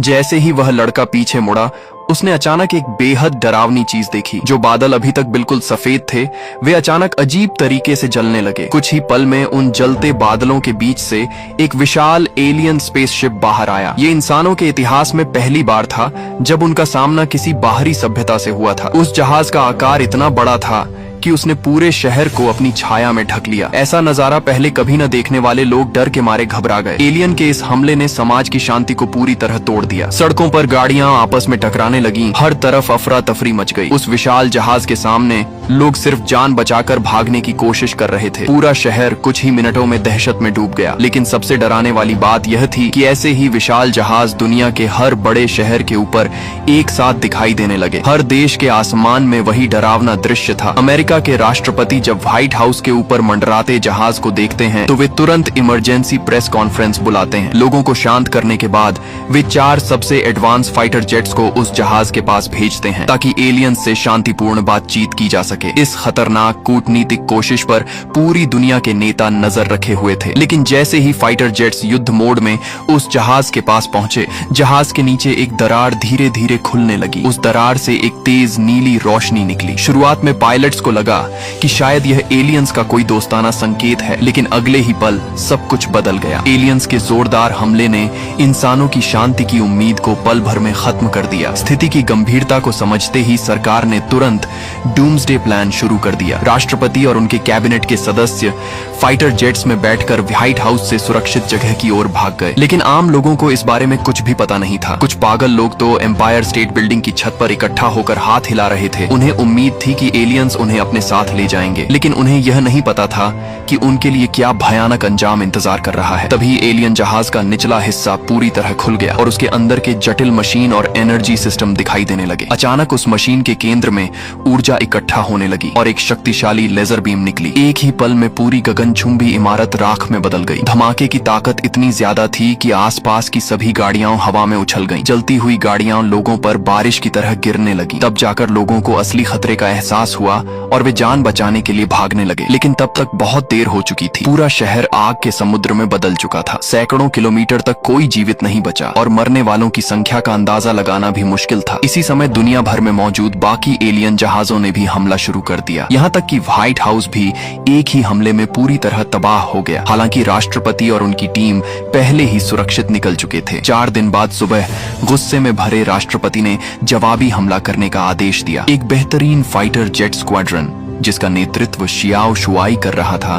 जैसे ही वह लड़का पीछे मुड़ा, उसने अचानक एक बेहद डरावनी चीज देखी। जो बादल अभी तक बिल्कुल सफेद थे, वे अचानक अजीब तरीके से जलने लगे। कुछ ही पल में उन जलते बादलों के बीच से एक विशाल एलियन स्पेसशिप बाहर आया। ये इंसानों के इतिहास में पहली बार था जब उनका सामना किसी बाहरी सभ्यता से हुआ था। उस जहाज का आकार इतना बड़ा था कि उसने पूरे शहर को अपनी छाया में ढक लिया। ऐसा नजारा पहले कभी न देखने वाले लोग डर के मारे घबरा गए। एलियन के इस हमले ने समाज की शांति को पूरी तरह तोड़ दिया। सड़कों पर गाड़ियां आपस में टकराने लगीं, हर तरफ अफरा तफरी मच गई। उस विशाल जहाज के सामने लोग सिर्फ जान बचाकर भागने की कोशिश कर रहे थे। पूरा शहर कुछ ही मिनटों में दहशत में डूब गया। लेकिन सबसे डराने वाली बात यह थी कि ऐसे ही विशाल जहाज दुनिया के हर बड़े शहर के ऊपर एक साथ दिखाई देने लगे। हर देश के आसमान में वही डरावना दृश्य था। अमेरिका के राष्ट्रपति जब व्हाइट हाउस के ऊपर मंडराते जहाज को देखते हैं तो वे तुरंत इमरजेंसी प्रेस कॉन्फ्रेंस बुलाते हैं। लोगों को शांत करने के बाद वे 4 सबसे एडवांस फाइटर जेट्स को उस जहाज के पास भेजते हैं ताकि एलियंस से शांतिपूर्ण बातचीत की जा सके। इस खतरनाक कूटनीतिक कोशिश पर पूरी दुनिया के नेता नजर रखे हुए थे। लेकिन जैसे ही फाइटर जेट्स युद्ध मोड में उस जहाज के पास पहुंचे, जहाज के नीचे एक दरार धीरे धीरे खुलने लगी। उस दरार से एक तेज नीली रोशनी निकली। शुरुआत में पायलट्स को लगा कि शायद यह एलियंस का कोई दोस्ताना संकेत है, लेकिन अगले ही पल सब कुछ बदल गया। एलियंस के जोरदार हमले ने इंसानों की शांति की उम्मीद को पल भर में खत्म कर दिया। स्थिति की गंभीरता को समझते ही सरकार ने तुरंत डूम्सडे प्लान शुरू कर दिया। राष्ट्रपति और उनके कैबिनेट के सदस्य फाइटर जेट्स में बैठकर व्हाइट हाउस से सुरक्षित जगह की ओर भाग गए। लेकिन आम लोगों को इस बारे में कुछ भी पता नहीं था। कुछ पागल लोग तो एम्पायर स्टेट बिल्डिंग की छत पर इकट्ठा होकर हाथ हिला रहे थे। उन्हें उम्मीद थी कि एलियंस उन्हें अपने साथ ले जाएंगे, लेकिन उन्हें यह नहीं पता था कि उनके लिए क्या भयानक अंजाम इंतजार कर रहा है। तभी एलियन जहाज का निचला हिस्सा पूरी तरह खुल गया और उसके अंदर के जटिल मशीन और एनर्जी सिस्टम दिखाई देने लगे। अचानक उस मशीन के केंद्र में ऊर्जा इकट्ठा होने लगी और एक शक्तिशाली लेजर बीम निकली। एक ही पल में पूरी गगनचुंबी इमारत राख में बदल गई। धमाके की ताकत इतनी ज्यादा थी कि आसपास की सभी गाड़ियां हवा में उछल गईं। जलती हुई गाड़ियां लोगों पर बारिश की तरह गिरने लगी। तब जाकर लोगों को असली खतरे का एहसास हुआ और वे जान बचाने के लिए भागने लगे। लेकिन तब तक बहुत देर हो चुकी थी। पूरा शहर आग के समुद्र में बदल चुका था। सैकड़ों किलोमीटर तक कोई जीवित नहीं बचा और मरने वालों की संख्या का अंदाजा लगाना भी मुश्किल था। इसी समय दुनिया भर में मौजूद बाकी एलियन जहाजों ने भी हमला शुरू कर दिया। यहाँ तक कि व्हाइट हाउस भी एक ही हमले में पूरी तरह तबाह हो गया। हालांकि राष्ट्रपति और उनकी टीम पहले ही सुरक्षित निकल चुके थे। 4 दिन बाद सुबह गुस्से में भरे राष्ट्रपति ने जवाबी हमला करने का आदेश दिया। एक बेहतरीन फाइटर जेट स्क्वाड्रन जिसका नेतृत्व शियाओ शुआई कर रहा था,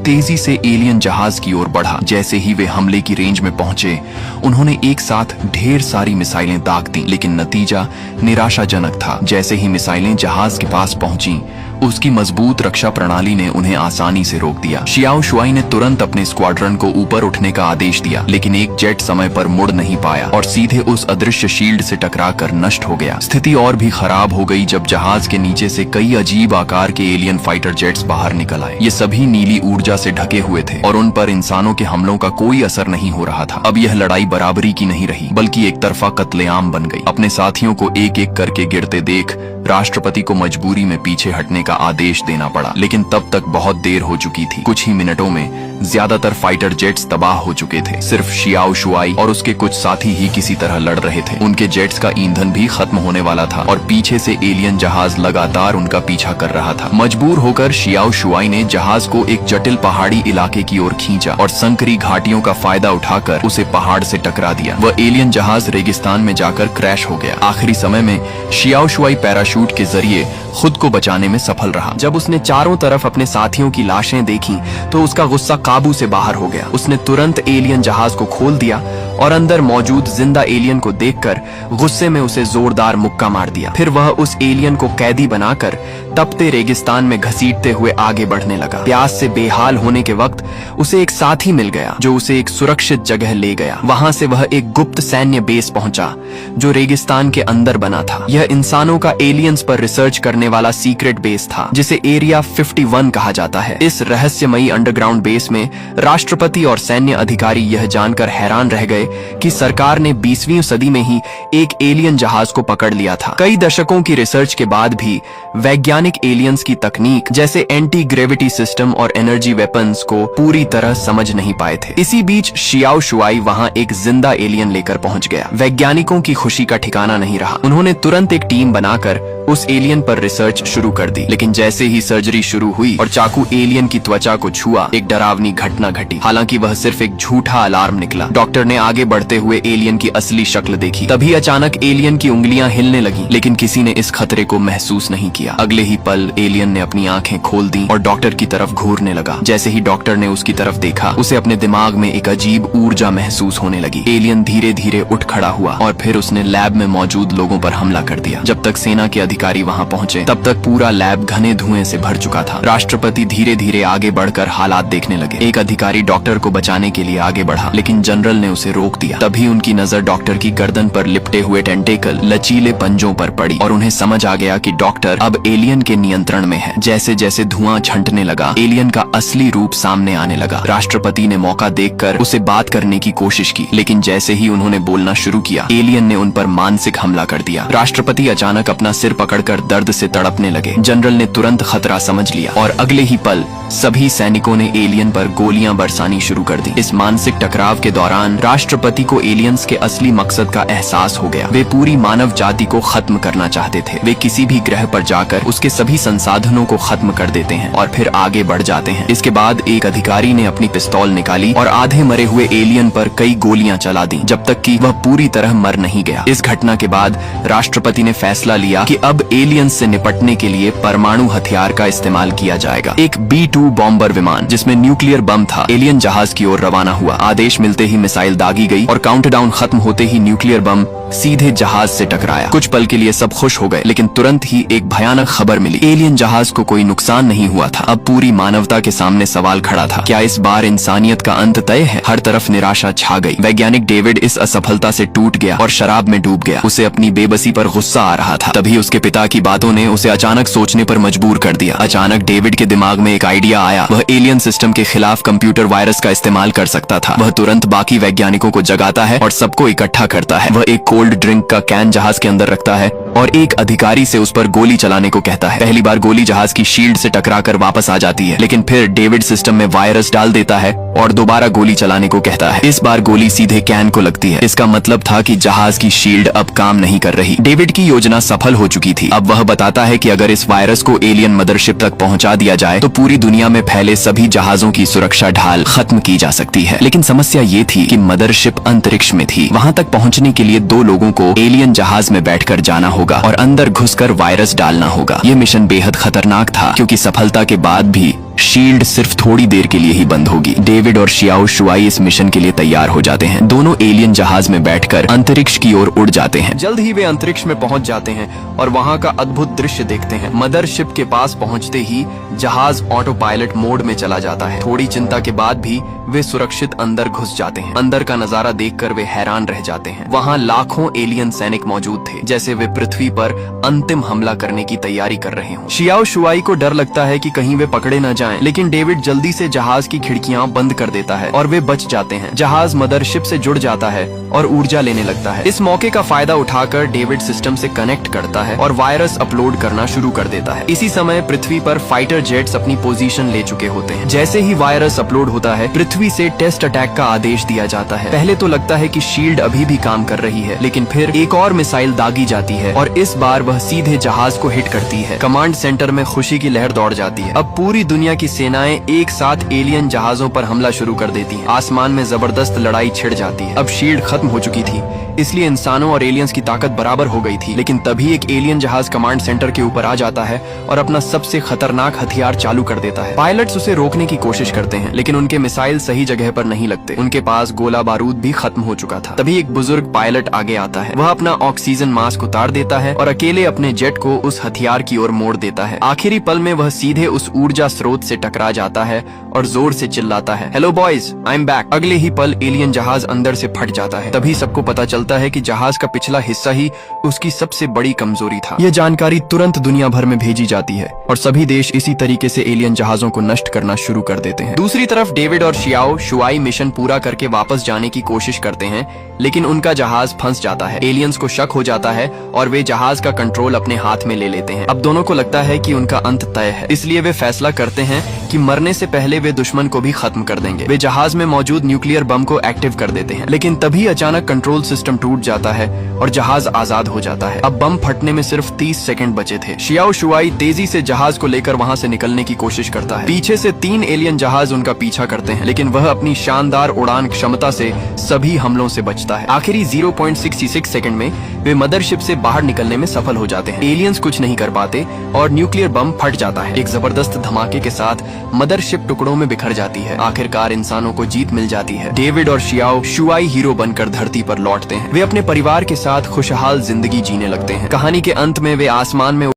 तेजी से एलियन जहाज की ओर बढ़ा। जैसे ही वे हमले की रेंज में पहुंचे, उन्होंने एक साथ ढेर सारी मिसाइलें दाग दी, लेकिन नतीजा निराशाजनक था। जैसे ही मिसाइलें जहाज के पास पहुंची, उसकी मजबूत रक्षा प्रणाली ने उन्हें आसानी से रोक दिया। शियाओ शुआई ने तुरंत अपने स्क्वाड्रन को ऊपर उठने का आदेश दिया, लेकिन एक जेट समय पर मुड़ नहीं पाया और सीधे उस अदृश्य शील्ड से टकराकर नष्ट हो गया। स्थिति और भी खराब हो गई जब जहाज के नीचे से कई अजीब आकार के एलियन फाइटर जेट्स बाहर निकल आए। ये सभी नीली ऊर्जा से ढके हुए थे और उन पर इंसानों के हमलों का कोई असर नहीं हो रहा था। अब यह लड़ाई बराबरी की नहीं रही, बल्कि एक तरफा कत्लेआम बन गई। अपने साथियों को एक एक करके गिरते देख राष्ट्रपति को मजबूरी में पीछे हटने का आदेश देना पड़ा। लेकिन तब तक बहुत देर हो चुकी थी। कुछ ही मिनटों में ज्यादातर फाइटर जेट्स तबाह हो चुके थे। सिर्फ शियाओ शुआई और उसके कुछ साथी ही किसी तरह लड़ रहे थे। उनके जेट्स का ईंधन भी खत्म होने वाला था और पीछे से एलियन जहाज लगातार उनका पीछा कर रहा था। मजबूर होकर शियाओ शुआई ने जहाज को एक जटिल पहाड़ी इलाके की ओर खींचा और संकरी घाटियों का फायदा उठाकर उसे पहाड़ से टकरा दिया। वह एलियन जहाज रेगिस्तान में जाकर क्रैश हो गया। आखिरी समय में शियाओ शुआई पैराशूट के जरिए खुद को बचाने में सफल रहा। जब उसने चारों तरफ अपने साथियों की लाशें देखी तो उसका गुस्सा काबू से बाहर हो गया। उसने तुरंत एलियन जहाज को खोल दिया और अंदर मौजूद जिंदा एलियन को देखकर गुस्से में उसे जोरदार मुक्का मार दिया। फिर वह उस एलियन को कैदी बनाकर तपते रेगिस्तान में घसीटते हुए आगे बढ़ने लगा। प्यास से बेहाल होने के वक्त उसे एक साथी मिल गया जो उसे एक सुरक्षित जगह ले गया। वहां से वह एक गुप्त सैन्य बेस पहुंचा जो रेगिस्तान के अंदर बना था। यह इंसानों का एलियंस पर रिसर्च करने वाला सीक्रेट बेस था जिसे एरिया 51 कहा जाता है। इस रहस्यमयी अंडरग्राउंड बेस में राष्ट्रपति और सैन्य अधिकारी यह जानकर हैरान रह गए कि सरकार ने 20वीं सदी में ही एक एलियन जहाज को पकड़ लिया था। कई दशकों की रिसर्च के बाद भी वैज्ञानिक वैज्ञानिक एलियंस की तकनीक जैसे एंटी ग्रेविटी सिस्टम और एनर्जी वेपन्स को पूरी तरह समझ नहीं पाए थे। इसी बीच शियाओ शुआई वहां एक जिंदा एलियन लेकर पहुंच गया। वैज्ञानिकों की खुशी का ठिकाना नहीं रहा। उन्होंने तुरंत एक टीम बनाकर उस एलियन पर रिसर्च शुरू कर दी। लेकिन जैसे ही सर्जरी शुरू हुई और चाकू एलियन की त्वचा को छुआ, एक डरावनी घटना घटी। हालांकि वह सिर्फ एक झूठा अलार्म निकला। डॉक्टर ने आगे बढ़ते हुए एलियन की असली शक्ल देखी। तभी अचानक एलियन की उंगलियां हिलने लगी, लेकिन किसी ने इस खतरे को महसूस नहीं किया। अगले ही पल एलियन ने अपनी आंखें खोल दी और डॉक्टर की तरफ घूरने लगा। जैसे ही डॉक्टर ने उसकी तरफ देखा, उसे अपने दिमाग में एक अजीब ऊर्जा महसूस होने लगी। एलियन धीरे धीरे उठ खड़ा हुआ और फिर उसने लैब में मौजूद लोगों पर हमला कर दिया। जब तक सेना के अधिकारी वहां पहुंचे, तब तक पूरा लैब घने धुएं से भर चुका था। राष्ट्रपति धीरे धीरे आगे बढ़कर हालात देखने लगे। एक अधिकारी डॉक्टर को बचाने के लिए आगे बढ़ा, लेकिन जनरल ने उसे रोक दिया। तभी उनकी नजर डॉक्टर की गर्दन पर लिपटे हुए टेंटेकल लचीले पंजों पर पड़ी और उन्हें समझ आ गया कि डॉक्टर अब एलियन के नियंत्रण में है। जैसे जैसे धुआं छंटने लगा, एलियन का असली रूप सामने आने लगा। राष्ट्रपति ने मौका देखकर उसे बात करने की कोशिश की, लेकिन जैसे ही उन्होंने बोलना शुरू किया, एलियन ने उन पर मानसिक हमला कर दिया। राष्ट्रपति अचानक अपना सिर पकड़कर दर्द से तड़पने लगे। जनरल ने तुरंत खतरा समझ लिया और अगले ही पल सभी सैनिकों ने एलियन पर गोलियां बरसानी शुरू कर दी। इस मानसिक टकराव के दौरान राष्ट्रपति को एलियंस के असली मकसद का एहसास हो गया। वे पूरी मानव जाति को खत्म करना चाहते थे। वे किसी भी ग्रह पर जाकर उसके सभी संसाधनों को खत्म कर देते हैं और फिर आगे बढ़ जाते हैं। इसके बाद एक अधिकारी ने अपनी पिस्तौल निकाली और आधे मरे हुए एलियन पर कई गोलियां चला दी, जब तक कि वह पूरी तरह मर नहीं गया। इस घटना के बाद राष्ट्रपति ने फैसला लिया कि अब एलियंस से निपटने के लिए परमाणु हथियार का इस्तेमाल किया जाएगा। एक B-2 बॉम्बर विमान जिसमें न्यूक्लियर बम था, एलियन जहाज की ओर रवाना हुआ। आदेश मिलते ही मिसाइल दागी गई और काउंटडाउन खत्म होते ही न्यूक्लियर बम सीधे जहाज से टकराया। कुछ पल के लिए सब खुश हो गए, लेकिन तुरंत ही एक भयानक खबर मिली। एलियन जहाज को कोई नुकसान नहीं हुआ था। अब पूरी मानवता के सामने सवाल खड़ा था, क्या इस बार इंसानियत का अंत तय है? हर तरफ निराशा छा गई। वैज्ञानिक डेविड इस असफलता से टूट गया और शराब में डूब गया। उसे अपनी बेबसी पर गुस्सा आ रहा था। तभी उसके पिता की बातों ने उसे अचानक सोचने पर मजबूर कर दिया। अचानक डेविड के दिमाग में एक आइडिया आया। वह एलियन सिस्टम के खिलाफ कंप्यूटर वायरस का इस्तेमाल कर सकता था। वह तुरंत बाकी वैज्ञानिकों को जगाता है और सबको इकट्ठा करता है। वह एक कोल्ड ड्रिंक का कैन जहाज के अंदर रखता है और एक अधिकारी से उस पर गोली चलाने को कहता है। पहली बार गोली जहाज की शील्ड से टकराकर वापस आ जाती है, लेकिन फिर डेविड सिस्टम में वायरस डाल देता है और दोबारा गोली चलाने को कहता है। इस बार गोली सीधे कैन को लगती है। इसका मतलब था कि जहाज की शील्ड अब काम नहीं कर रही। डेविड की योजना सफल हो चुकी थी। अब वह बताता है कि अगर इस वायरस को एलियन मदरशिप तक पहुंचा दिया जाए तो पूरी दुनिया में फैले सभी जहाजों की सुरक्षा ढाल खत्म की जा सकती है। लेकिन समस्या ये थी कि मदरशिप अंतरिक्ष में थी। वहां तक पहुंचने के लिए 2 लोगों को एलियन जहाज में बैठकर जाना होगा और अंदर घुसकर वायरस डालना होगा। ये मिशन बेहद खतरनाक था, क्योंकि सफलता के बाद भी शील्ड सिर्फ थोड़ी देर के लिए ही बंद होगी। डेविड और शियाओ शुआई इस मिशन के लिए तैयार हो जाते हैं। दोनों एलियन जहाज में बैठकर अंतरिक्ष की ओर उड़ जाते हैं। जल्द ही वे अंतरिक्ष में पहुंच जाते हैं और वहां का अद्भुत दृश्य देखते हैं। मदरशिप के पास पहुंचते ही जहाज ऑटो पायलट मोड में चला जाता है। थोड़ी चिंता के बाद भी वे सुरक्षित अंदर घुस जाते हैं। अंदर का नजारा देखकर वे हैरान रह जाते हैं। वहां लाखों एलियन सैनिक मौजूद थे, जैसे वे पृथ्वी पर अंतिम हमला करने की तैयारी कर रहे हों। शियाओ शुआई को डर लगता है कि कहीं वे पकड़े न जाएं, लेकिन डेविड जल्दी से जहाज की खिड़कियां बंद कर देता है और वे बच जाते हैं। जहाज मदरशिप से जुड़ जाता है और ऊर्जा लेने लगता है। इस मौके का फायदा उठाकर डेविड सिस्टम से कनेक्ट करता है और वायरस अपलोड करना शुरू कर देता है। इसी समय पृथ्वी पर फाइटर जेट्स अपनी पोजीशन ले चुके होते हैं। जैसे ही वायरस अपलोड होता है, पृथ्वी से टेस्ट अटैक का आदेश दिया जाता है। पहले तो लगता है कि शील्ड अभी भी काम कर रही है, लेकिन फिर एक और मिसाइल दागी जाती है और इस बार वह सीधे जहाज को हिट करती है। कमांड सेंटर में खुशी की लहर दौड़ जाती है। अब पूरी दुनिया की सेनाएं एक साथ एलियन जहाजों पर हमला शुरू कर देती हैं। आसमान में जबरदस्त लड़ाई छिड़ जाती है। अब शील्ड खत्म हो चुकी थी, इसलिए इंसानों और एलियंस की ताकत बराबर हो गई थी। लेकिन तभी एक एलियन जहाज कमांड सेंटर के ऊपर आ जाता है और अपना सबसे खतरनाक हथियार चालू कर देता है। पायलट्स उसे रोकने की कोशिश करते हैं, लेकिन उनके मिसाइल सही जगह पर नहीं लगते। उनके पास गोला बारूद भी खत्म हो चुका था। तभी एक बुजुर्ग पायलट आगे आता है। वह अपना ऑक्सीजन मास्क उतार देता है और अकेले अपने जेट को उस हथियार की ओर मोड़ देता है। आखिरी पल में वह सीधे उस ऊर्जा स्रोत से टकरा जाता है और जोर से चिल्लाता है, hello boys, I am back. अगले ही पल एलियन जहाज अंदर से फट जाता है। तभी सबको पता चलता चलता है कि जहाज का पिछला हिस्सा ही उसकी सबसे बड़ी कमजोरी था। यह जानकारी तुरंत दुनिया भर में भेजी जाती है और सभी देश इसी तरीके से एलियन जहाजों को नष्ट करना शुरू कर देते हैं। दूसरी तरफ डेविड और शियाओ शुआई मिशन पूरा करके वापस जाने की कोशिश करते हैं, लेकिन उनका जहाज फंस जाता है। एलियंस को शक हो जाता है और वे जहाज का कंट्रोल अपने हाथ में ले लेते हैं। अब दोनों को लगता है कि उनका अंत तय है, इसलिए वे फैसला करते हैं कि मरने से पहले वे दुश्मन को भी खत्म कर देंगे। वे जहाज में मौजूद न्यूक्लियर बम को एक्टिव कर देते हैं, लेकिन तभी अचानक कंट्रोल सिस्टम टूट जाता है और जहाज आजाद हो जाता है। अब बम फटने में सिर्फ 30 सेकंड बचे थे। शियाओ शुआई तेजी से जहाज को लेकर वहां से निकलने की कोशिश करता है। पीछे से 3 एलियन जहाज उनका पीछा करते हैं, लेकिन वह अपनी शानदार उड़ान क्षमता से सभी हमलों से बचता है। आखिरी 0.66 सेकंड में वे मदरशिप से बाहर निकलने में सफल हो जाते हैं। एलियंस कुछ नहीं कर पाते और न्यूक्लियर बम फट जाता है। एक जबरदस्त धमाके के साथ मदरशिप टुकड़ों में बिखर जाती है। आखिरकार इंसानों को जीत मिल जाती है। डेविड और शियाओ शुआई हीरो बनकर धरती पर लौटते हैं। वे अपने परिवार के साथ खुशहाल जिंदगी जीने लगते हैं। कहानी के अंत में वे आसमान में